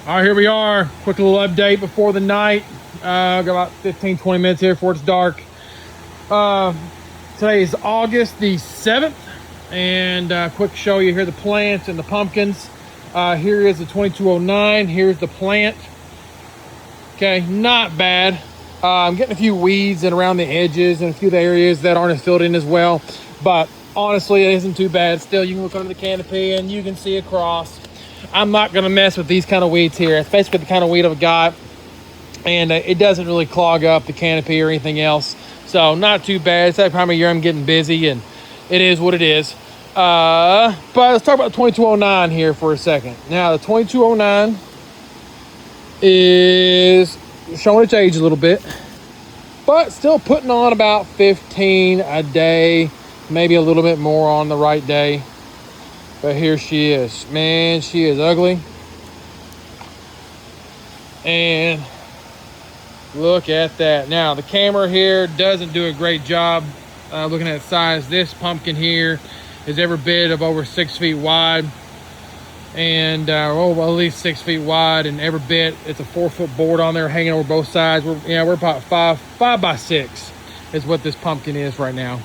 All right, here we are. Quick little update before the night. Got about 15-20 minutes here before it's dark. Today is August the 7th, and quick show you here the plants and the pumpkins. Here is the 2209. Here's the plant. Okay, not bad. I'm getting a few weeds and around the edges and a few of the areas that aren't as filled in as well, but honestly, it isn't too bad. Still, you can look under the canopy and you can see across. I'm not going to mess with these kind of weeds here. It's basically the kind of weed I've got, and it doesn't really clog up the canopy or anything else. So not too bad. It's that time of year I'm getting busy, and it is what it is. But let's talk about the 2209 here for a second. Now, the 2209 is showing its age a little bit, but still putting on about 15 a day, maybe a little bit more on the right day. But here she is. Man, she is ugly. And look at that. Now, the camera here doesn't do a great job looking at size. This pumpkin here is every bit of over 6 feet wide. And at least 6 feet wide, and every bit, it's a 4-foot board on there hanging over both sides. We're about 5 by 6 is what this pumpkin is right now.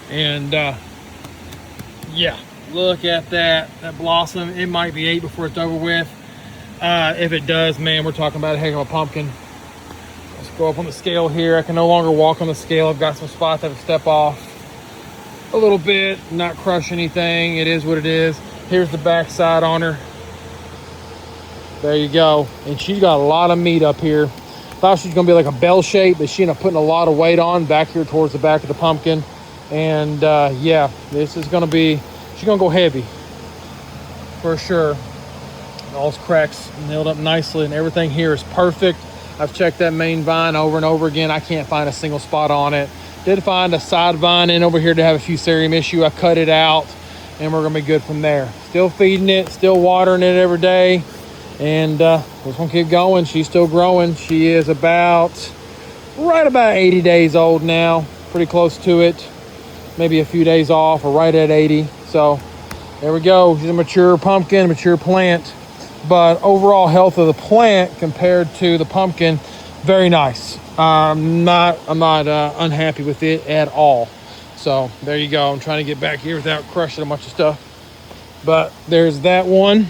And yeah, look at that blossom. It might be 8 before it's over with. If it does, man, we're talking about a heck of a pumpkin. Let's go up on the scale here. I can no longer walk on the scale. I've got some spots I have to step off a little bit, not crush anything. It is what it is. Here's the back side on her. There you go. And she's got a lot of meat up here. Thought she's gonna be like a bell shape, but she ended up putting a lot of weight on back here towards the back of the pumpkin. And yeah, this is gonna be, she's gonna go heavy for sure. All cracks nailed up nicely, and everything here is perfect. I've checked that main vine over and over again. I can't find a single spot on it. Did find a side vine in over here to have a fusarium issue. I cut it out, and we're gonna be good from there. Still feeding it, still watering it every day, and we're gonna keep going. She's still growing. She is right about 80 days old now, pretty close to it, maybe a few days off, or right at 80. So there we go. She's a mature pumpkin, mature plant, but overall health of the plant compared to the pumpkin, very nice. I'm not unhappy with it at all. So there you go. I'm trying to get back here without crushing a bunch of stuff. But there's that one.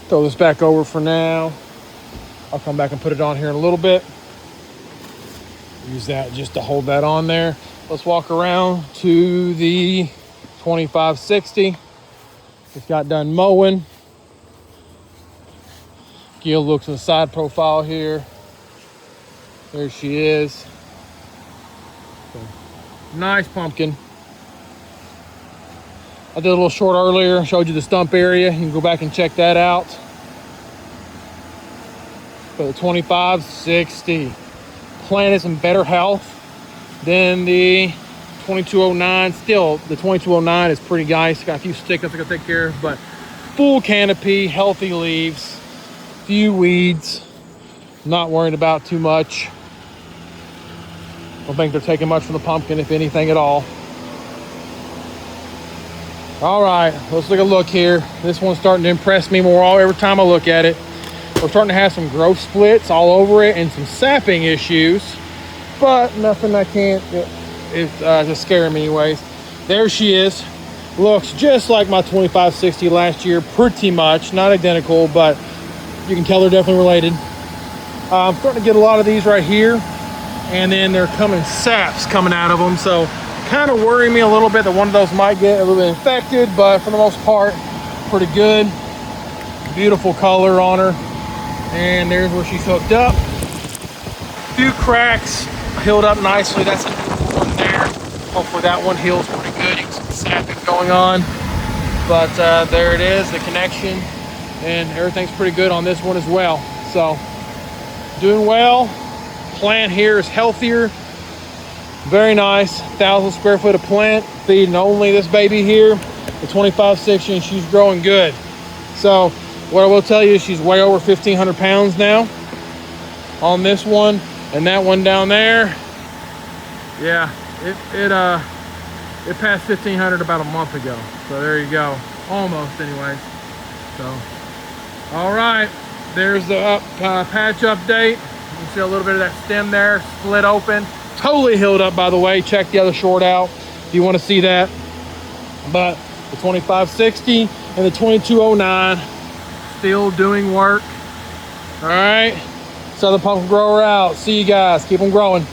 Throw this back over for now. I'll come back and put it on here in a little bit. Use that just to hold that on there. Let's walk around to the 2560. Just got done mowing. Gil looks in the side profile here. There she is. Nice pumpkin. I did a little short earlier, showed you the stump area. You can go back and check that out. For the 2560. Plant is in better health than the 2209. Still, the 2209 is pretty nice. Got a few stick-ups I gotta take care of, but full canopy, healthy leaves, few weeds. Not worried about too much. Don't think they're taking much from the pumpkin, if anything at all. All right, let's take a look here. This one's starting to impress me more every time I look at it. We're starting to have some growth splits all over it and some sapping issues, but nothing I can't, it's just scaring me anyways. There she is. Looks just like my 2560 last year, pretty much. Not identical, but you can tell they're definitely related. I'm starting to get a lot of these right here, and then they're coming saps coming out of them, so kind of worrying me a little bit that one of those might get a little bit infected, but for the most part, pretty good. Beautiful color on her. And there's where she's hooked up. A few cracks, healed up nicely. That's a new one there. Hopefully that one heals pretty good. You can see the sapping going on. But there it is, the connection. And everything's pretty good on this one as well. So, doing well. Plant here is healthier. Very nice. 1,000 square foot of plant. Feeding only this baby here. The 2560, and she's growing good. So, what I will tell you is she's way over 1,500 pounds now on this one, and that one down there, yeah, it passed 1,500 about a month ago. So there you go, almost anyways. So, all right, there's the patch update. You can see a little bit of that stem there, split open. Totally healed up, by the way. Check the other short out if you want to see that. But the 2560 and the 2209 still doing work. All right, Southern Pumpkin Grower out. See you guys. Keep them growing.